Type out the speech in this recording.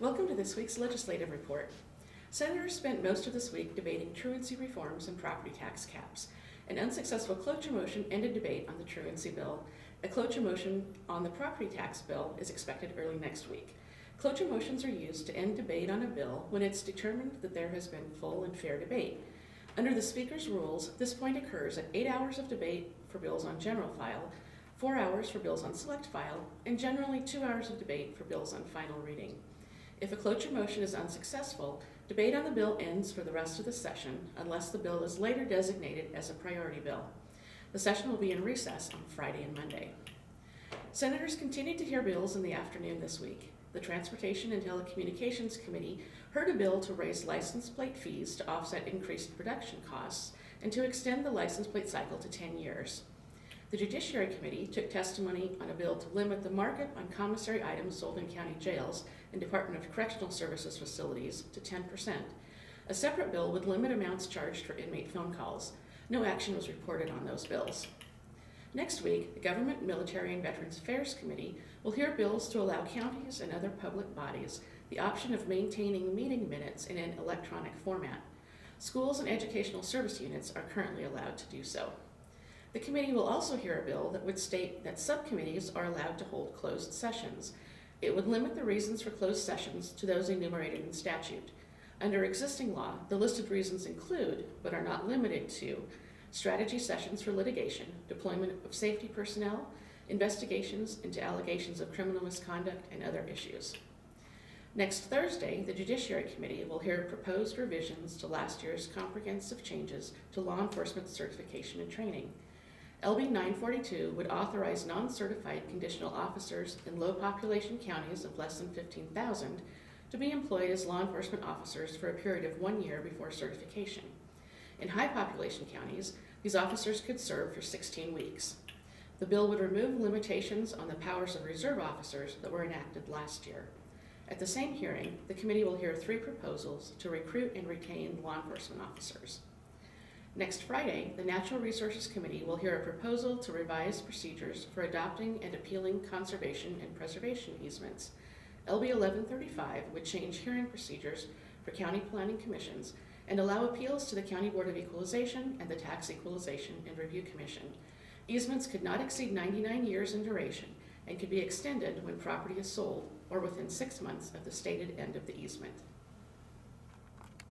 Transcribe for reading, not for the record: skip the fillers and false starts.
Welcome to this week's legislative report. Senators spent most of this week debating truancy reforms and property tax caps. An unsuccessful cloture motion ended debate on the truancy bill. A cloture motion on the property tax bill is expected early next week. Cloture motions are used to end debate on a bill when it's determined that there has been full and fair debate. Under the Speaker's rules, this point occurs at 8 hours of debate for bills on general file, 4 hours for bills on select file, and generally 2 hours of debate for bills on final reading. If a cloture motion is unsuccessful, debate on the bill ends for the rest of the session unless the bill is later designated as a priority bill. The session will be in recess on Friday and Monday. Senators continued to hear bills in the afternoon this week. The Transportation and Telecommunications Committee heard a bill to raise license plate fees to offset increased production costs and to extend the license plate cycle to 10 years. The Judiciary Committee took testimony on a bill to limit the market on commissary items sold in county jails and Department of Correctional Services facilities to 10%. A separate bill would limit amounts charged for inmate phone calls. No action was reported on those bills. Next week, the Government, Military, and Veterans Affairs Committee will hear bills to allow counties and other public bodies the option of maintaining meeting minutes in an electronic format. Schools and educational service units are currently allowed to do so. The committee will also hear a bill that would state that subcommittees are allowed to hold closed sessions. It would limit the reasons for closed sessions to those enumerated in statute. Under existing law, the listed reasons include, but are not limited to, strategy sessions for litigation, deployment of safety personnel, investigations into allegations of criminal misconduct, and other issues. Next Thursday, the Judiciary Committee will hear proposed revisions to last year's comprehensive changes to law enforcement certification and training. LB 942 would authorize non-certified conditional officers in low population counties of less than 15,000 to be employed as law enforcement officers for a period of 1 year before certification. In high population counties, these officers could serve for 16 weeks. The bill would remove limitations on the powers of reserve officers that were enacted last year. At the same hearing, the committee will hear 3 proposals to recruit and retain law enforcement officers. Next Friday, the Natural Resources Committee will hear a proposal to revise procedures for adopting and appealing conservation and preservation easements. LB 1135 would change hearing procedures for county planning commissions and allow appeals to the County Board of Equalization and the Tax Equalization and Review Commission. Easements could not exceed 99 years in duration and could be extended when property is sold or within 6 months of the stated end of the easement.